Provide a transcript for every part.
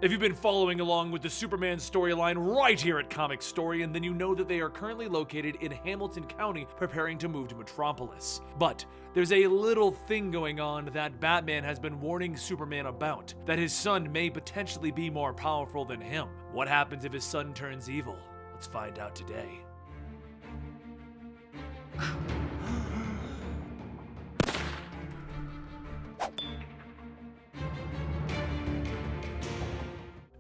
If you've been following along with the Superman storyline right here at Comicstorian, then you know that they are currently located in Hamilton County preparing to move to Metropolis. But there's a little thing going on that Batman has been warning Superman about, that his son may potentially be more powerful than him. What happens if his son turns evil? Let's find out today.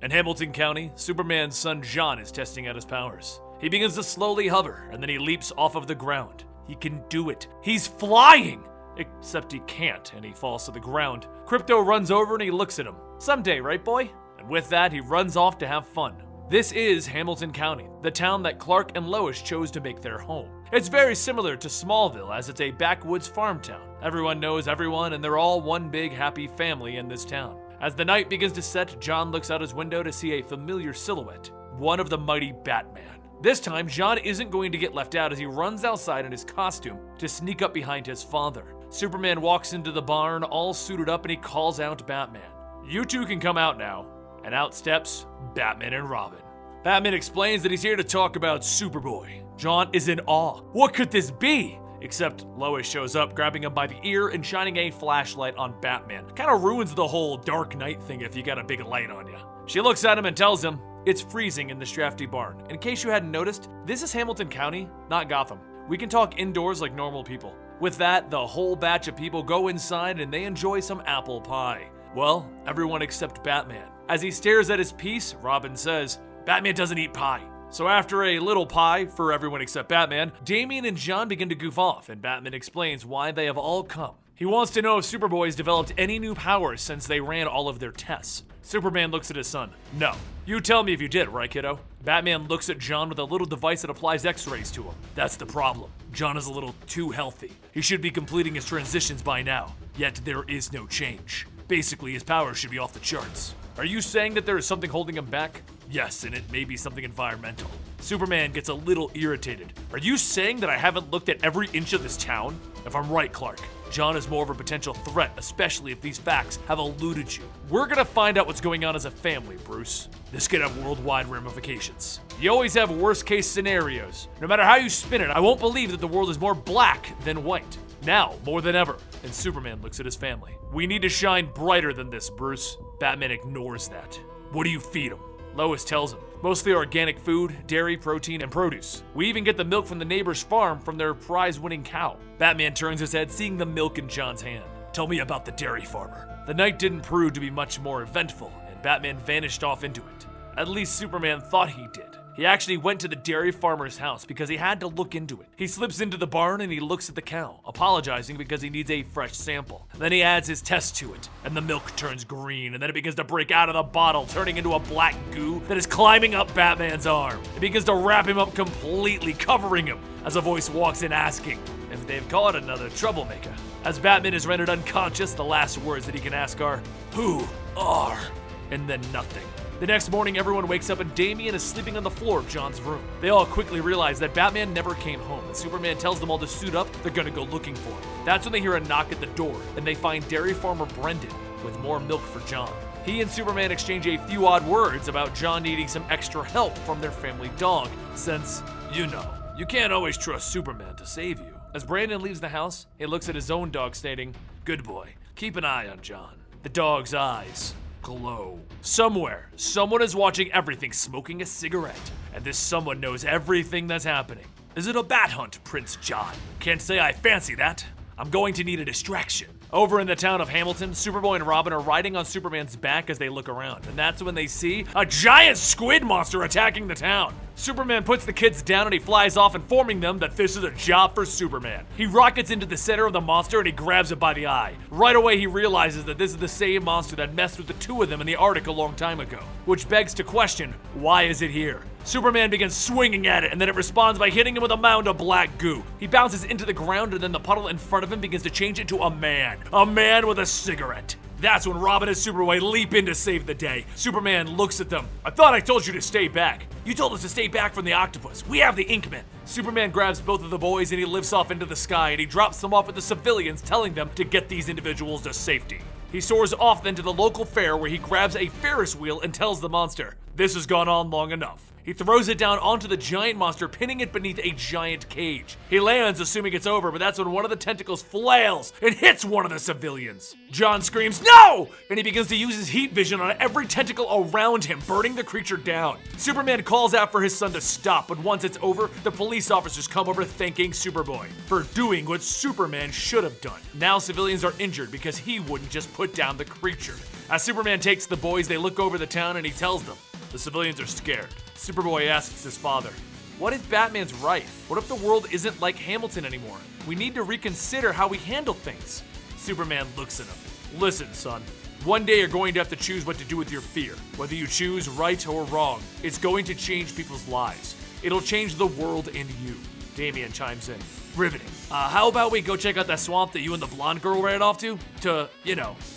In Hamilton County, Superman's son John is testing out his powers. He begins to slowly hover, and then he leaps off of the ground. He can do it. He's flying! Except he can't, and he falls to the ground. Crypto runs over and he looks at him. Someday, right, boy? And with that, he runs off to have fun. This is Hamilton County, the town that Clark and Lois chose to make their home. It's very similar to Smallville, as it's a backwoods farm town. Everyone knows everyone, and they're all one big happy family in this town. As the night begins to set, John looks out his window to see a familiar silhouette, one of the mighty Batman. This time, John isn't going to get left out as he runs outside in his costume to sneak up behind his father. Superman walks into the barn all suited up and he calls out Batman. "You two can come out now." And out steps Batman and Robin. Batman explains that he's here to talk about Superboy. John is in awe. What could this be? Except Lois shows up, grabbing him by the ear and shining a flashlight on Batman. Kinda ruins the whole Dark Knight thing if you got a big light on you. She looks at him and tells him, "It's freezing in this drafty barn. In case you hadn't noticed, this is Hamilton County, not Gotham. We can talk indoors like normal people." With that, the whole batch of people go inside and they enjoy some apple pie. Well, everyone except Batman. As he stares at his piece, Robin says, "Batman doesn't eat pie." So after a little pie for everyone except Batman, Damian and John begin to goof off, and Batman explains why they have all come. He wants to know if Superboy has developed any new powers since they ran all of their tests. Superman looks at his son. "No. You tell me if you did, right, kiddo?" Batman looks at John with a little device that applies x-rays to him. "That's the problem. John is a little too healthy. He should be completing his transitions by now. Yet there is no change. Basically, his powers should be off the charts." "Are you saying that there is something holding him back?" "Yes, and it may be something environmental." Superman gets a little irritated. "Are you saying that I haven't looked at every inch of this town?" "If I'm right, Clark, John is more of a potential threat, especially if these facts have eluded you. We're gonna find out what's going on as a family, Bruce. This could have worldwide ramifications. You always have worst case scenarios. No matter how you spin it, I won't believe that the world is more black than white. Now, more than ever." And Superman looks at his family. "We need to shine brighter than this, Bruce." Batman ignores that. "What do you feed him?" Lois tells him. "Mostly organic food, dairy, protein, and produce. We even get the milk from the neighbor's farm from their prize-winning cow." Batman turns his head, seeing the milk in John's hand. "Tell me about the dairy farmer." The night didn't prove to be much more eventful, and Batman vanished off into it. At least Superman thought he did. He actually went to the dairy farmer's house because he had to look into it. He slips into the barn and he looks at the cow, apologizing because he needs a fresh sample. Then he adds his test to it, and the milk turns green, and then it begins to break out of the bottle, turning into a black goo that is climbing up Batman's arm. It begins to wrap him up completely, covering him, as a voice walks in asking if they've caught another troublemaker. As Batman is rendered unconscious, the last words that he can ask are, "Who are?" And then nothing. The next morning, everyone wakes up and Damian is sleeping on the floor of John's room. They all quickly realize that Batman never came home, and Superman tells them all to suit up, they're gonna go looking for him. That's when they hear a knock at the door, and they find dairy farmer Brendan with more milk for John. He and Superman exchange a few odd words about John needing some extra help from their family dog, since, you know, you can't always trust Superman to save you. As Brandon leaves the house, he looks at his own dog, stating, "Good boy, keep an eye on John." The dog's eyes glow. Somewhere, someone is watching everything, smoking a cigarette, and this someone knows everything that's happening. "Is it a bat hunt, Prince John?" "Can't say I fancy that. I'm going to need a distraction." Over in the town of Hamilton, Superboy and Robin are riding on Superman's back as they look around, and that's when they see a giant squid monster attacking the town. Superman puts the kids down and he flies off, informing them that this is a job for Superman. He rockets into the center of the monster and he grabs it by the eye. Right away he realizes that this is the same monster that messed with the two of them in the Arctic a long time ago, which begs to question, why is it here? Superman begins swinging at it, and then it responds by hitting him with a mound of black goo. He bounces into the ground, and then the puddle in front of him begins to change into a man with a cigarette. That's when Robin and Superboy leap in to save the day. Superman looks at them. "I thought I told you to stay back. You told us to stay back from the octopus. We have the Inkman." Superman grabs both of the boys and he lifts off into the sky, and he drops them off at the civilians, telling them to get these individuals to safety. He soars off then to the local fair where he grabs a Ferris wheel and tells the monster, "This has gone on long enough." He throws it down onto the giant monster, pinning it beneath a giant cage. He lands, assuming it's over, but that's when one of the tentacles flails and hits one of the civilians. John screams, "No!" And he begins to use his heat vision on every tentacle around him, burning the creature down. Superman calls out for his son to stop, but once it's over, the police officers come over thanking Superboy for doing what Superman should have done. Now civilians are injured because he wouldn't just put down the creature. As Superman takes the boys, they look over the town and he tells them, the civilians are scared. Superboy asks his father, "What if Batman's right? What if the world isn't like Hamilton anymore? We need to reconsider how we handle things." Superman looks at him. "Listen, son. One day you're going to have to choose what to do with your fear. Whether you choose right or wrong, it's going to change people's lives. It'll change the world and you." Damian chimes in. "Riveting. How about we go check out that swamp that you and the blonde girl ran off to,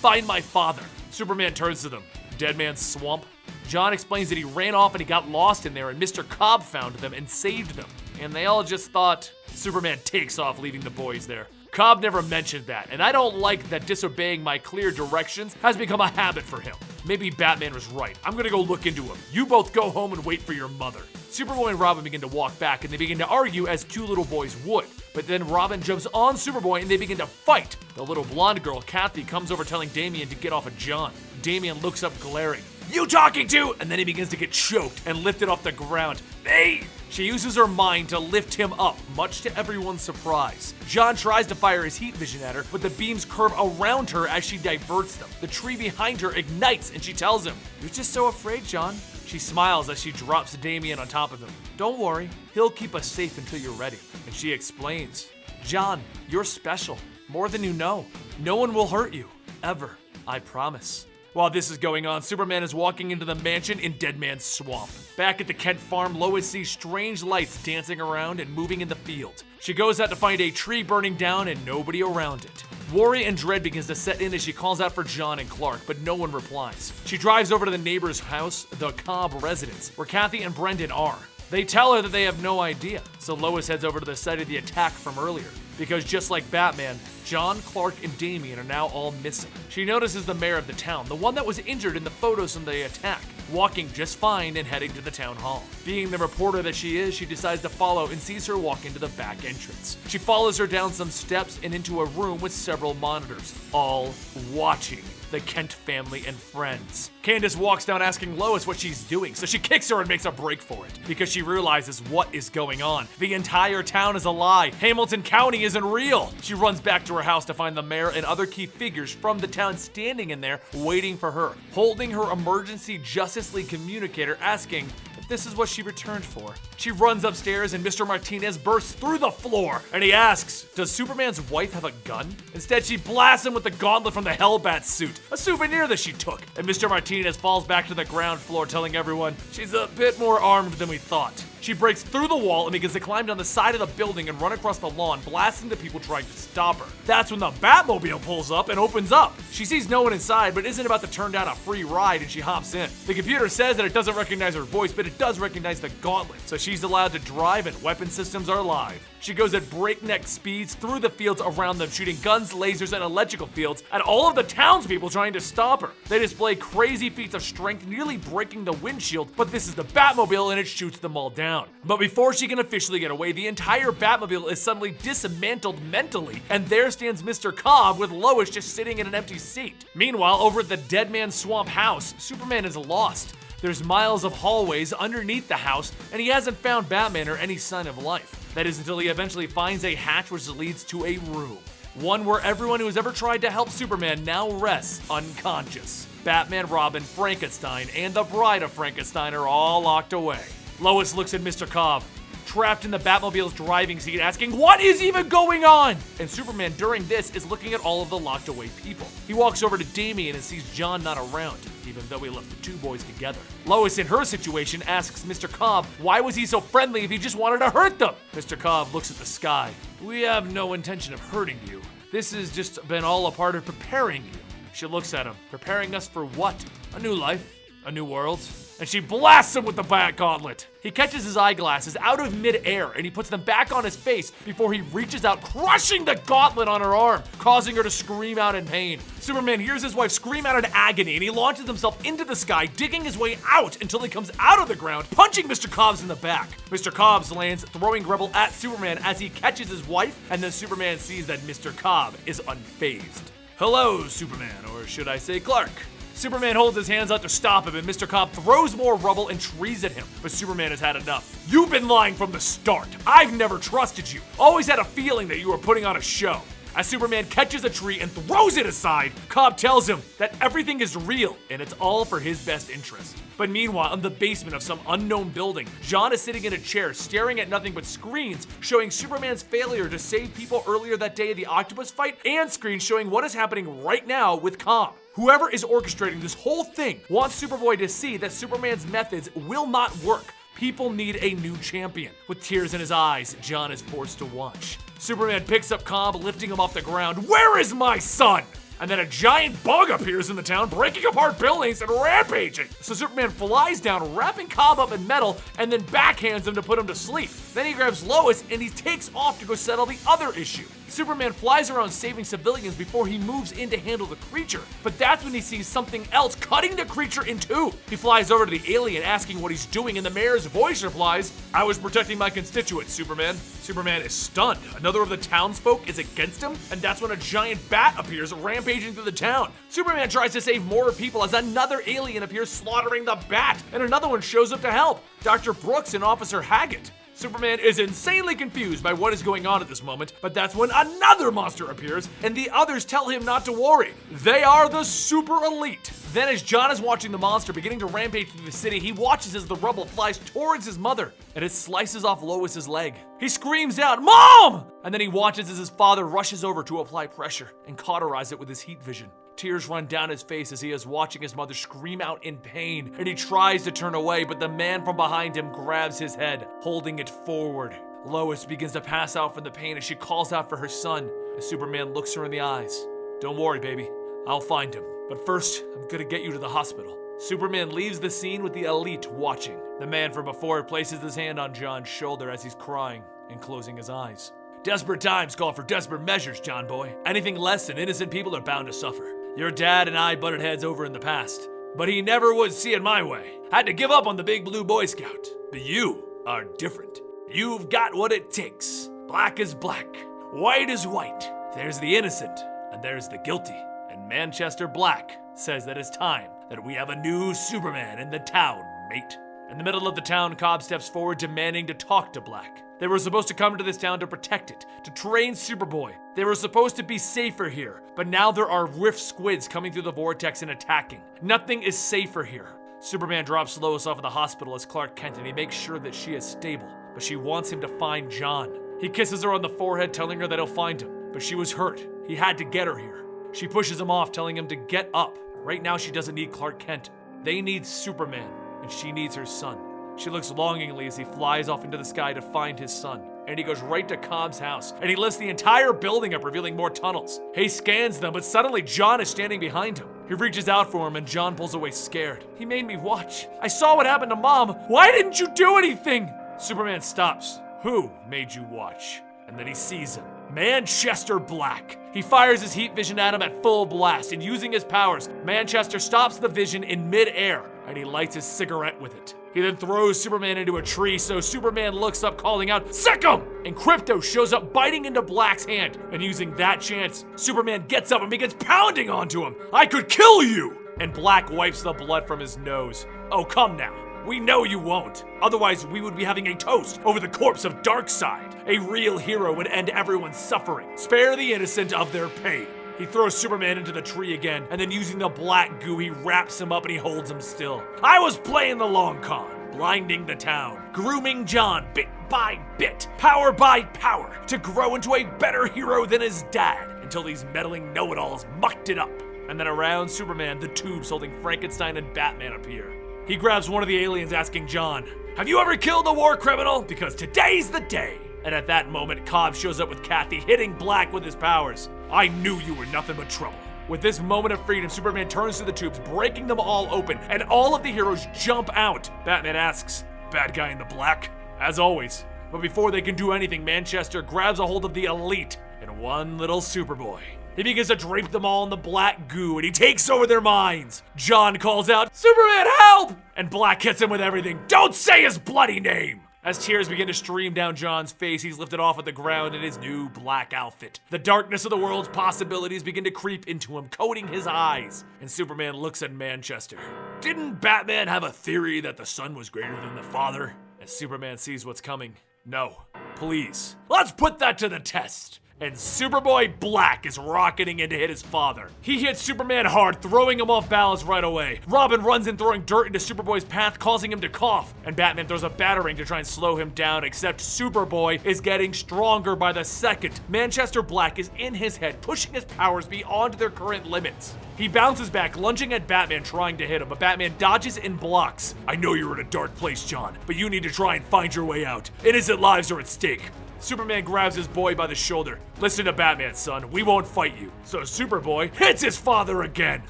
find my father?" Superman turns to them. "Dead Man's Swamp?" John explains that he ran off and he got lost in there and Mr. Cobb found them and saved them. And they all just thought. Superman takes off, leaving the boys there. Cobb never mentioned that, and I don't like that disobeying my clear directions has become a habit for him. Maybe Batman was right. I'm gonna go look into him. You both go home and wait for your mother. Superboy and Robin begin to walk back and they begin to argue as two little boys would. But then Robin jumps on Superboy and they begin to fight. The little blonde girl, Kathy, comes over telling Damian to get off of John. Damian looks up glaring. "You talking to?" And then he begins to get choked and lifted off the ground. "Hey!" She uses her mind to lift him up, much to everyone's surprise. John tries to fire his heat vision at her, but the beams curve around her as she diverts them. The tree behind her ignites and she tells him, "You're just so afraid, John." She smiles as she drops Damian on top of him. "Don't worry, he'll keep us safe until you're ready." And she explains, "John, you're special, more than you know. No one will hurt you, ever, I promise." While this is going on, Superman is walking into the mansion in Dead Man's Swamp. Back at the Kent farm, Lois sees strange lights dancing around and moving in the field. She goes out to find a tree burning down and nobody around it. Worry and dread begins to set in as she calls out for John and Clark, but no one replies. She drives over to the neighbor's house, the Cobb residence, where Kathy and Brendan are. They tell her that they have no idea, so Lois heads over to the site of the attack from earlier. Because just like Batman, John, Clark, and Damian are now all missing. She notices the mayor of the town, the one that was injured in the photos from the attack, walking just fine and heading to the town hall. Being the reporter that she is, she decides to follow and sees her walk into the back entrance. She follows her down some steps and into a room with several monitors, all watching the Kent family and friends. Candace walks down asking Lois what she's doing, so she kicks her and makes a break for it, because she realizes what is going on. The entire town is a lie. Hamilton County isn't real. She runs back to her house to find the mayor and other key figures from the town standing in there waiting for her, holding her emergency Justice League communicator asking if this is what she returned for. She runs upstairs and Mr. Martinez bursts through the floor and he asks, does Superman's wife have a gun? Instead, she blasts him with the gauntlet from the Hellbat suit, a souvenir that she took, and Mr. Martinez falls back to the ground floor telling everyone she's a bit more armed than we thought. She breaks through the wall and begins to climb down the side of the building and run across the lawn, blasting the people trying to stop her. That's when the Batmobile pulls up and opens up. She sees no one inside, but isn't about to turn down a free ride, and she hops in. The computer says that it doesn't recognize her voice, but it does recognize the gauntlet, so she's allowed to drive and weapon systems are live. She goes at breakneck speeds through the fields around them, shooting guns, lasers, and electrical fields at all of the townspeople trying to stop her. They display crazy feats of strength, nearly breaking the windshield, but this is the Batmobile and it shoots them all down. But before she can officially get away, the entire Batmobile is suddenly dismantled mentally, and there stands Mr. Cobb with Lois just sitting in an empty seat. Meanwhile, over at the Dead Man's Swamp house, Superman is lost. There's miles of hallways underneath the house, and he hasn't found Batman or any sign of life. That is until he eventually finds a hatch which leads to a room. One where everyone who has ever tried to help Superman now rests unconscious. Batman, Robin, Frankenstein, and the Bride of Frankenstein are all locked away. Lois looks at Mr. Cobb, trapped in the Batmobile's driving seat, asking, what is even going on? And Superman, during this, is looking at all of the locked away people. He walks over to Damian and sees John not around, even though he left the two boys together. Lois, in her situation, asks Mr. Cobb, why was he so friendly if he just wanted to hurt them? Mr. Cobb looks at the sky. We have no intention of hurting you. This has just been all a part of preparing you. She looks at him. Preparing us for what? A new life? A new world? and she blasts him with the bat gauntlet. He catches his eyeglasses out of midair and he puts them back on his face before he reaches out, crushing the gauntlet on her arm, causing her to scream out in pain. Superman hears his wife scream out in agony and he launches himself into the sky, digging his way out until he comes out of the ground, punching Mr. Cobbs in the back. Mr. Cobbs lands, throwing Rebel at Superman as he catches his wife, and then Superman sees that Mr. Cobb is unfazed. Hello, Superman, or should I say Clark? Superman holds his hands out to stop him, and Mr. Cobb throws more rubble and trees at him. But Superman has had enough. You've been lying from the start. I've never trusted you. Always had a feeling that you were putting on a show. As Superman catches a tree and throws it aside, Cobb tells him that everything is real and it's all for his best interest. But meanwhile, in the basement of some unknown building, John is sitting in a chair staring at nothing but screens showing Superman's failure to save people earlier that day in the octopus fight, and screens showing what is happening right now with Cobb. Whoever is orchestrating this whole thing wants Superboy to see that Superman's methods will not work. People need a new champion. With tears in his eyes, John is forced to watch. Superman picks up Cobb, lifting him off the ground. Where is my son? And then a giant bug appears in the town, breaking apart buildings and rampaging. So Superman flies down, wrapping Cobb up in metal, and then backhands him to put him to sleep. Then he grabs Lois and he takes off to go settle the other issue. Superman flies around saving civilians before he moves in to handle the creature. But that's when he sees something else cutting the creature in two. He flies over to the alien asking what he's doing, and the mayor's voice replies, I was protecting my constituents, Superman. Superman is stunned. Another of the townsfolk is against him, and that's when a giant bat appears rampaging through the town. Superman tries to save more people as another alien appears slaughtering the bat, and another one shows up to help, Dr. Brooks and Officer Haggett. Superman is insanely confused by what is going on at this moment, but that's when another monster appears, and the others tell him not to worry. They are the super elite. Then as John is watching the monster beginning to rampage through the city, he watches as the rubble flies towards his mother, and it slices off Lois's leg. He screams out, Mom! And then he watches as his father rushes over to apply pressure and cauterize it with his heat vision. Tears run down his face as he is watching his mother scream out in pain, and he tries to turn away, but the man from behind him grabs his head, holding it forward. Lois begins to pass out from the pain as she calls out for her son, as Superman looks her in the eyes. Don't worry, baby. I'll find him. But first, I'm gonna get you to the hospital. Superman leaves the scene with the elite watching. The man from before places his hand on John's shoulder as he's crying and closing his eyes. Desperate times call for desperate measures, John boy. Anything less than innocent people are bound to suffer. Your dad and I butted heads over in the past, but he never would see it my way. Had to give up on the big blue Boy Scout. But you are different. You've got what it takes. Black is black, white is white. There's the innocent, and there's the guilty. And Manchester Black says that it's time that we have a new Superman in the town, mate. In the middle of the town, Cobb steps forward demanding to talk to Black. They were supposed to come to this town to protect it, to train Superboy. They were supposed to be safer here, but now there are rift squids coming through the vortex and attacking. Nothing is safer here. Superman drops Lois off at the hospital as Clark Kent, and he makes sure that she is stable, but she wants him to find John. He kisses her on the forehead, telling her that he'll find him, but she was hurt. He had to get her here. She pushes him off, telling him to get up. Right now, she doesn't need Clark Kent. They need Superman, and she needs her son. She looks longingly as he flies off into the sky to find his son. And he goes right to Cobb's house, and he lifts the entire building up, revealing more tunnels. He scans them, but suddenly John is standing behind him. He reaches out for him, and John pulls away scared. He made me watch. I saw what happened to Mom. Why didn't you do anything? Superman stops. Who made you watch? And then he sees him. Manchester Black. He fires his heat vision at him at full blast, and using his powers, Manchester stops the vision in mid-air, and he lights his cigarette with it. He then throws Superman into a tree, so Superman looks up calling out, "Sick him!" And Krypto shows up biting into Black's hand, and using that chance, Superman gets up and begins pounding onto him. I could kill you! And Black wipes the blood from his nose. Oh, come now. We know you won't. Otherwise, we would be having a toast over the corpse of Darkseid. A real hero would end everyone's suffering. Spare the innocent of their pain. He throws Superman into the tree again, and then using the black goo, he wraps him up and he holds him still. I was playing the long con, blinding the town, grooming John bit by bit, power by power, to grow into a better hero than his dad, until these meddling know-it-alls mucked it up. And then around Superman, the tubes holding Frankenstein and Batman appear. He grabs one of the aliens asking John, have you ever killed a war criminal? Because today's the day. And at that moment, Cobb shows up with Kathy, hitting Black with his powers. I knew you were nothing but trouble. With this moment of freedom, Superman turns to the tubes, breaking them all open, and all of the heroes jump out. Batman asks, "Bad guy in the black?" As always. But before they can do anything, Manchester grabs a hold of the Elite and one little Superboy. He begins to drape them all in the black goo, and he takes over their minds. John calls out, "Superman, help!" And Black hits him with everything. "Don't say his bloody name!" As tears begin to stream down John's face, he's lifted off of the ground in his new black outfit. The darkness of the world's possibilities begin to creep into him, coating his eyes. And Superman looks at Manchester. Didn't Batman have a theory that the son was greater than the father? As Superman sees what's coming, no, please, let's put that to the test. And Superboy Black is rocketing in to hit his father. He hits Superman hard, throwing him off balance right away. Robin runs in, throwing dirt into Superboy's path, causing him to cough. And Batman throws a batarang to try and slow him down, except Superboy is getting stronger by the second. Manchester Black is in his head, pushing his powers beyond their current limits. He bounces back, lunging at Batman, trying to hit him, but Batman dodges and blocks. "I know you're in a dark place, John, but you need to try and find your way out. Innocent lives are at stake." Superman grabs his boy by the shoulder. "Listen to Batman, son. We won't fight you." So Superboy hits his father again.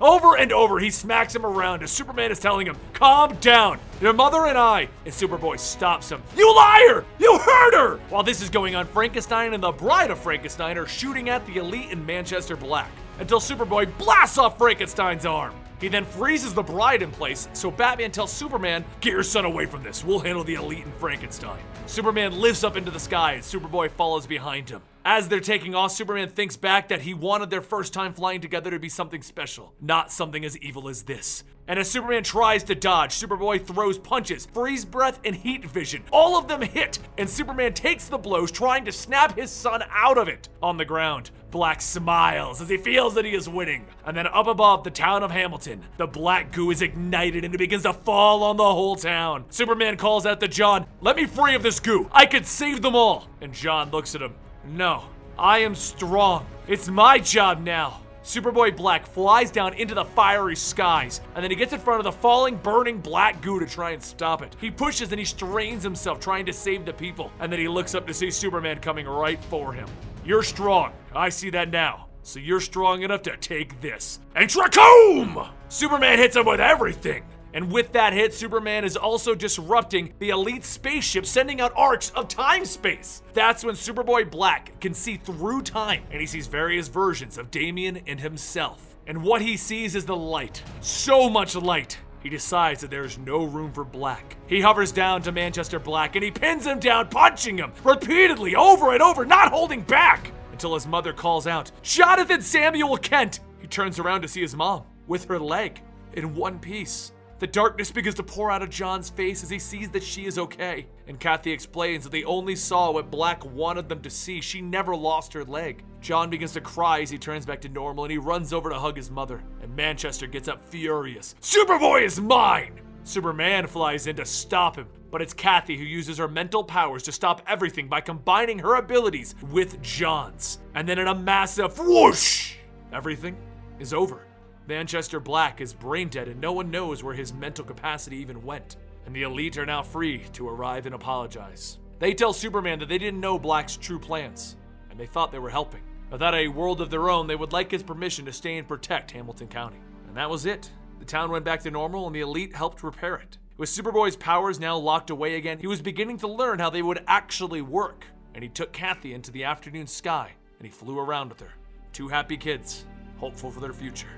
Over and over, he smacks him around as Superman is telling him, "Calm down. Your mother and I." And Superboy stops him. "You liar! You hurt her!" While this is going on, Frankenstein and the Bride of Frankenstein are shooting at the Elite in Manchester Black, until Superboy blasts off Frankenstein's arm. He then freezes the Bride in place, so Batman tells Superman, "Get your son away from this. We'll handle the Elite and Frankenstein." Superman lifts up into the sky and Superboy follows behind him. As they're taking off, Superman thinks back that he wanted their first time flying together to be something special, not something as evil as this. And as Superman tries to dodge, Superboy throws punches, freeze breath, and heat vision. All of them hit, and Superman takes the blows, trying to snap his son out of it. On the ground, Black smiles as he feels that he is winning. And then up above the town of Hamilton, the black goo is ignited and it begins to fall on the whole town. Superman calls out to John, "Let me free of this goo. I could save them all." And John looks at him. "No, I am strong. It's my job now." Superboy Black flies down into the fiery skies, and then he gets in front of the falling, burning black goo to try and stop it. He pushes and he strains himself, trying to save the people, and then he looks up to see Superman coming right for him. "You're strong. I see that now. So you're strong enough to take this." And Trachoom! Superman hits him with everything. And with that hit, Superman is also disrupting the Elite spaceship, sending out arcs of time-space. That's when Superboy Black can see through time, and he sees various versions of Damian and himself. And what he sees is the light. So much light. He decides that there is no room for Black. He hovers down to Manchester Black, and he pins him down, punching him repeatedly, over and over, not holding back, until his mother calls out, "Jonathan Samuel Kent!" He turns around to see his mom, with her leg in one piece. The darkness begins to pour out of John's face as he sees that she is okay. And Kathy explains that they only saw what Black wanted them to see. She never lost her leg. John begins to cry as he turns back to normal, and he runs over to hug his mother. And Manchester gets up furious. "Superboy is mine!" Superman flies in to stop him, but it's Kathy who uses her mental powers to stop everything by combining her abilities with John's. And then in a massive whoosh, everything is over. Manchester Black is brain dead and no one knows where his mental capacity even went. And the Elite are now free to arrive and apologize. They tell Superman that they didn't know Black's true plans, and they thought they were helping. Without a world of their own, they would like his permission to stay and protect Hamilton County. And that was it. The town went back to normal and the Elite helped repair it. With Superboy's powers now locked away again, he was beginning to learn how they would actually work. And he took Kathy into the afternoon sky and he flew around with her. Two happy kids, hopeful for their future.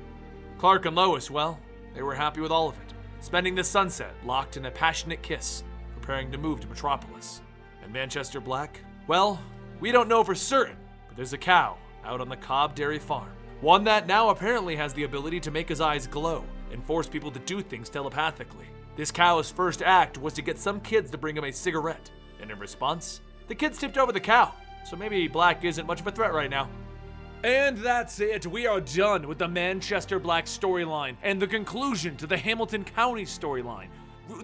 Clark and Lois, well, they were happy with all of it, spending the sunset locked in a passionate kiss, preparing to move to Metropolis. And Manchester Black, well, we don't know for certain, but there's a cow out on the Cobb Dairy Farm. One that now apparently has the ability to make his eyes glow and force people to do things telepathically. This cow's first act was to get some kids to bring him a cigarette, and in response, the kids tipped over the cow, so maybe Black isn't much of a threat right now. And that's it. We are done with the Manchester Black storyline and the conclusion to the Hamilton County storyline.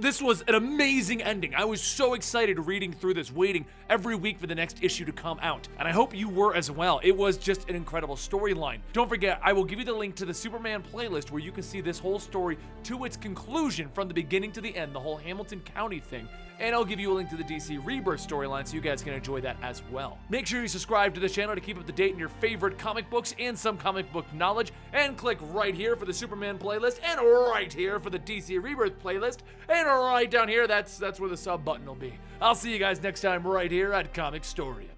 This was an amazing ending. I was so excited reading through this, waiting every week for the next issue to come out. And I hope you were as well. It was just an incredible storyline. Don't forget, I will give you the link to the Superman playlist where you can see this whole story to its conclusion from the beginning to the end, the whole Hamilton County thing. and I'll give you a link to the DC Rebirth storyline so you guys can enjoy that as well. Make sure you subscribe to the channel to keep up to date in your favorite comic books and some comic book knowledge, and click right here for the Superman playlist, and right here for the DC Rebirth playlist, and right down here, that's where the sub button will be. I'll see you guys next time right here at Comicstorian.